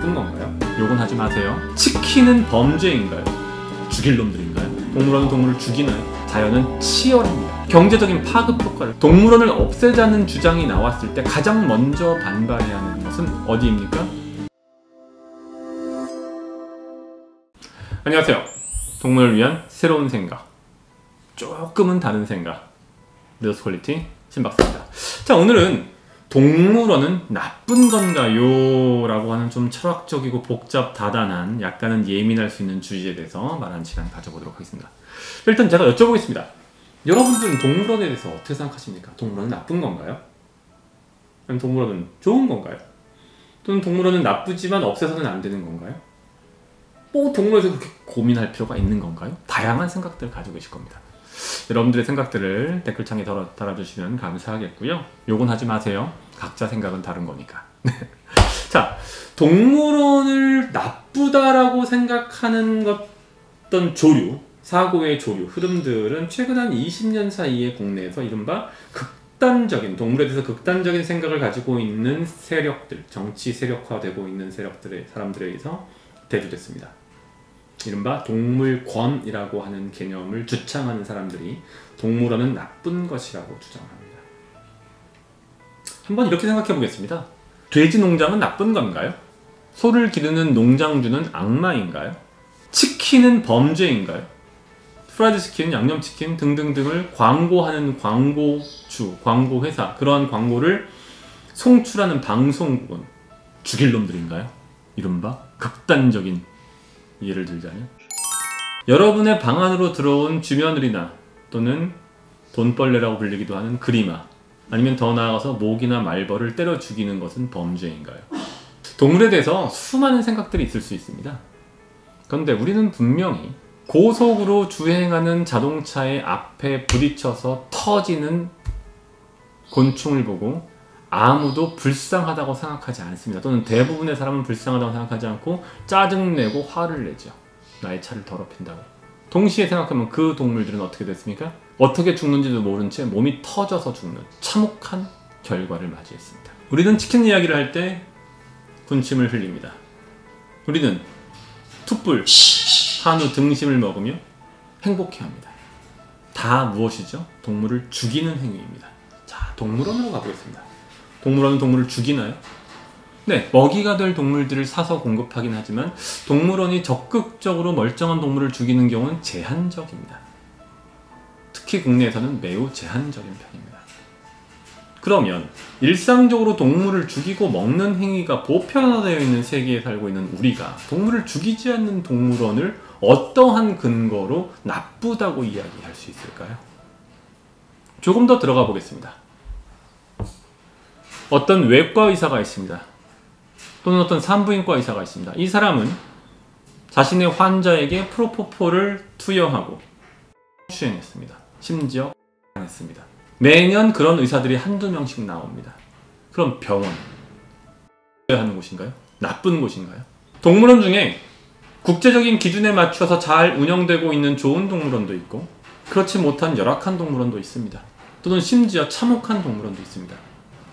나쁜 건가요? 욕은 하지 마세요. 치킨은 범죄인가요? 죽일 놈들인가요? 동물원은 동물을 죽이나요? 자연은 치열합니다. 경제적인 파급 효과를, 동물원을 없애자는 주장이 나왔을 때 가장 먼저 반발해야 하는 것은 어디입니까? 안녕하세요. 동물을 위한 새로운 생각, 조금은 다른 생각, 리더스 퀄리티 신박사입니다. 자, 오늘은 동물원은 나쁜 건가요? 라고 하는 좀 철학적이고 복잡다단한, 약간은 예민할 수 있는 주제에 대해서 말하는 시간 가져보도록 하겠습니다. 일단 제가 여쭤보겠습니다. 여러분들은 동물원에 대해서 어떻게 생각하십니까? 동물원은 나쁜 건가요? 아니면 동물원은 좋은 건가요? 또는 동물원은 나쁘지만 없애서는 안 되는 건가요? 뭐 동물원에서 그렇게 고민할 필요가 있는 건가요? 다양한 생각들을 가지고 계실 겁니다. 여러분들의 생각들을 댓글창에 달아주시면 감사하겠고요. 욕은 하지 마세요. 각자 생각은 다른 거니까. 자, 동물원을 나쁘다라고 생각하는 어떤 조류, 사고의 조류, 흐름들은 최근 한 20년 사이에 국내에서 이른바 극단적인, 동물에 대해서 극단적인 생각을 가지고 있는 세력들, 정치 세력화되고 있는 세력들의 사람들에 의해서 대두됐습니다. 이른바 동물권이라고 하는 개념을 주창하는 사람들이 동물원은 나쁜 것이라고 주장합니다. 한번 이렇게 생각해 보겠습니다. 돼지 농장은 나쁜 건가요? 소를 기르는 농장주는 악마인가요? 치킨은 범죄인가요? 프라이드 치킨, 양념치킨 등등등을 광고하는 광고주, 광고회사, 그러한 광고를 송출하는 방송국은 죽일 놈들인가요? 이른바 극단적인 예를 들자면, 여러분의 방 안으로 들어온 쥐며느리나 또는 돈벌레라고 불리기도 하는 그리마, 아니면 더 나아가서 모기나 말벌을 때려 죽이는 것은 범죄인가요? 동물에 대해서 수많은 생각들이 있을 수 있습니다. 그런데 우리는 분명히 고속으로 주행하는 자동차의 앞에 부딪혀서 터지는 곤충을 보고 아무도 불쌍하다고 생각하지 않습니다. 또는 대부분의 사람은 불쌍하다고 생각하지 않고 짜증내고 화를 내죠. 나의 차를 더럽힌다고. 동시에 생각하면 그 동물들은 어떻게 됐습니까? 어떻게 죽는지도 모른 채 몸이 터져서 죽는 참혹한 결과를 맞이했습니다. 우리는 치킨 이야기를 할 때 군침을 흘립니다. 우리는 툭불, 한우 등심을 먹으며 행복해합니다. 다 무엇이죠? 동물을 죽이는 행위입니다. 자, 동물원으로 가보겠습니다. 동물원은 동물을 죽이나요? 네, 먹이가 될 동물들을 사서 공급하긴 하지만 동물원이 적극적으로 멀쩡한 동물을 죽이는 경우는 제한적입니다. 특히 국내에서는 매우 제한적인 편입니다. 그러면 일상적으로 동물을 죽이고 먹는 행위가 보편화되어 있는 세계에 살고 있는 우리가 동물을 죽이지 않는 동물원을 어떠한 근거로 나쁘다고 이야기할 수 있을까요? 조금 더 들어가 보겠습니다. 어떤 외과 의사가 있습니다. 또는 어떤 산부인과 의사가 있습니다. 이 사람은 자신의 환자에게 프로포폴을 투여하고 수행했습니다. 심지어 했습니다. 매년 그런 의사들이 한두 명씩 나옵니다. 그럼 병원, 하는 곳인가요? 나쁜 곳인가요? 동물원 중에 국제적인 기준에 맞춰서 잘 운영되고 있는 좋은 동물원도 있고 그렇지 못한 열악한 동물원도 있습니다. 또는 심지어 참혹한 동물원도 있습니다.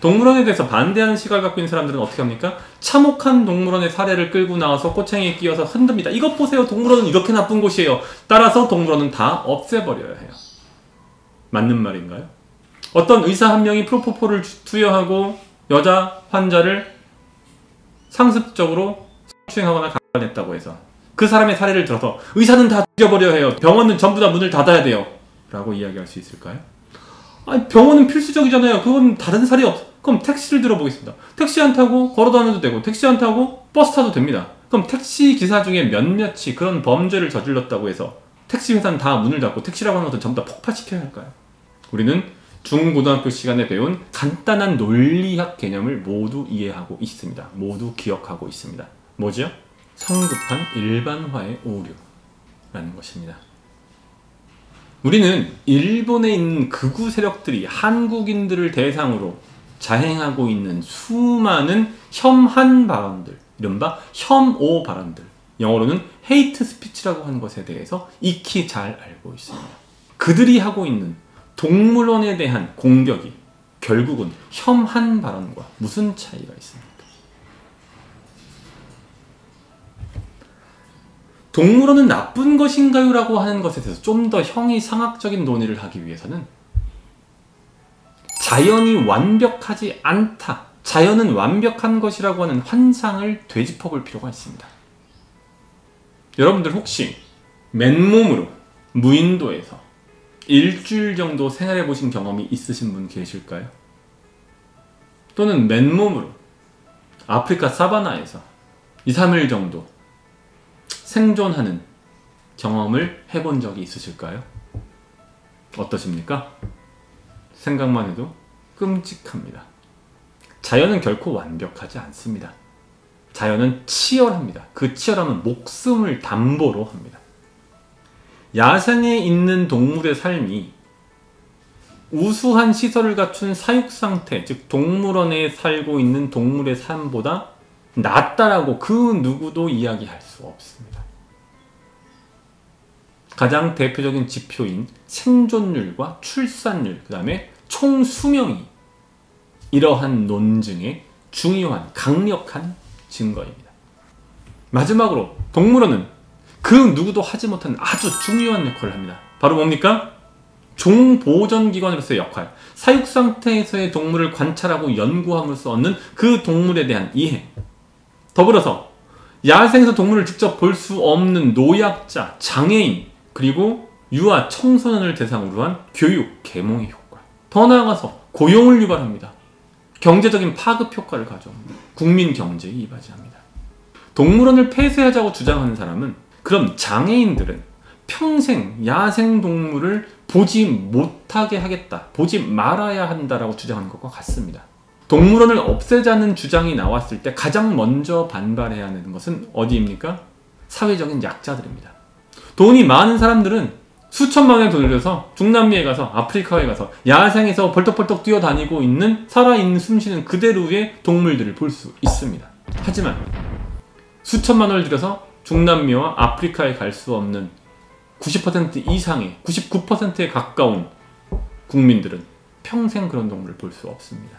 동물원에 대해서 반대하는 시각을 갖고 있는 사람들은 어떻게 합니까? 참혹한 동물원의 사례를 끌고 나와서 꼬챙이에 끼워서 흔듭니다. 이것 보세요. 동물원은 이렇게 나쁜 곳이에요. 따라서 동물원은 다 없애버려야 해요. 맞는 말인가요? 어떤 의사 한 명이 프로포폴을 투여하고 여자 환자를 상습적으로 성추행하거나 강간했다고 해서 그 사람의 사례를 들어서 의사는 다 죽여버려야 해요. 병원은 전부 다 문을 닫아야 돼요. 라고 이야기할 수 있을까요? 아니, 병원은 필수적이잖아요. 그건 다른 사례 없어. 그럼 택시를 들어보겠습니다. 택시 안 타고 걸어 다녀도 되고 택시 안 타고 버스 타도 됩니다. 그럼 택시 기사 중에 몇몇이 그런 범죄를 저질렀다고 해서 택시 회사는 다 문을 닫고 택시라고 하는 것을 전부 다 폭파시켜야 할까요? 우리는 중고등학교 시간에 배운 간단한 논리학 개념을 모두 이해하고 있습니다. 모두 기억하고 있습니다. 뭐죠? 성급한 일반화의 오류라는 것입니다. 우리는 일본에 있는 극우 세력들이 한국인들을 대상으로 자행하고 있는 수많은 혐한 발언들, 이른바 혐오 발언들, 영어로는 헤이트 스피치라고 하는 것에 대해서 익히 잘 알고 있습니다. 그들이 하고 있는 동물원에 대한 공격이 결국은 혐한 발언과 무슨 차이가 있습니까? 동물원은 나쁜 것인가요? 라고 하는 것에 대해서 좀 더 형이상학적인 논의를 하기 위해서는 자연이 완벽하지 않다, 자연은 완벽한 것이라고 하는 환상을 되짚어 볼 필요가 있습니다. 여러분들 혹시 맨몸으로 무인도에서 일주일 정도 생활해 보신 경험이 있으신 분 계실까요? 또는 맨몸으로 아프리카 사바나에서 2, 3일 정도 생존하는 경험을 해본 적이 있으실까요? 어떠십니까? 생각만 해도 끔찍합니다. 자연은 결코 완벽하지 않습니다. 자연은 치열합니다. 그 치열함은 목숨을 담보로 합니다. 야생에 있는 동물의 삶이 우수한 시설을 갖춘 사육상태, 즉 동물원에 살고 있는 동물의 삶보다 낫다라고 그 누구도 이야기할 수 없습니다. 가장 대표적인 지표인 생존율과 출산율, 그 다음에 총 수명이 이러한 논증의 중요한 강력한 증거입니다. 마지막으로 동물원은 그 누구도 하지 못한 아주 중요한 역할을 합니다. 바로 뭡니까? 종보전기관으로서의 역할, 사육 상태에서의 동물을 관찰하고 연구함으로써 얻는 그 동물에 대한 이해, 더불어서 야생에서 동물을 직접 볼 수 없는 노약자, 장애인, 그리고 유아, 청소년을 대상으로 한 교육, 계몽의 효과, 더 나아가서 고용을 유발합니다. 경제적인 파급 효과를 가져옵니다. 국민 경제에 이바지합니다. 동물원을 폐쇄하자고 주장하는 사람은 그럼 장애인들은 평생 야생동물을 보지 못하게 하겠다, 보지 말아야 한다라고 주장하는 것과 같습니다. 동물원을 없애자는 주장이 나왔을 때 가장 먼저 반발해야 하는 것은 어디입니까? 사회적인 약자들입니다. 돈이 많은 사람들은 수천만 원의 돈을 들여서 중남미에 가서, 아프리카에 가서 야생에서 벌떡벌떡 뛰어다니고 있는 살아있는 숨쉬는 그대로의 동물들을 볼 수 있습니다. 하지만 수천만 원을 들여서 중남미와 아프리카에 갈 수 없는 90% 이상의 99%에 가까운 국민들은 평생 그런 동물을 볼 수 없습니다.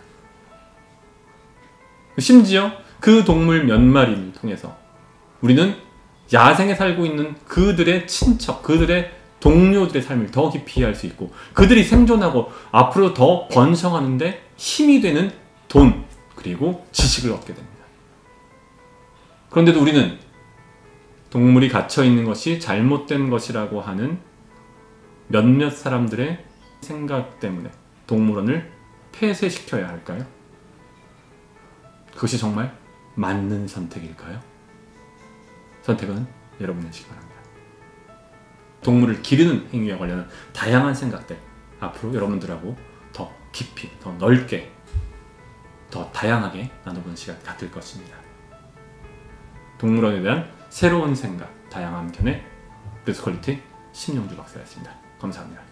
심지어 그 동물 몇 마리를 통해서 우리는 야생에 살고 있는 그들의 친척, 그들의 동료들의 삶을 더 깊이 이해할 수 있고 그들이 생존하고 앞으로 더 번성하는데 힘이 되는 돈, 그리고 지식을 얻게 됩니다. 그런데도 우리는 동물이 갇혀있는 것이 잘못된 것이라고 하는 몇몇 사람들의 생각 때문에 동물원을 폐쇄시켜야 할까요? 그것이 정말 맞는 선택일까요? 선택은 여러분이시기 바랍니다. 동물을 기르는 행위와 관련한 다양한 생각들, 앞으로 여러분들하고 더 깊이, 더 넓게, 더 다양하게 나눠보는 시간 갖을 것입니다. 동물원에 대한 새로운 생각, 다양한 견해, 르스퀄리티 심영주 박사였습니다. 감사합니다.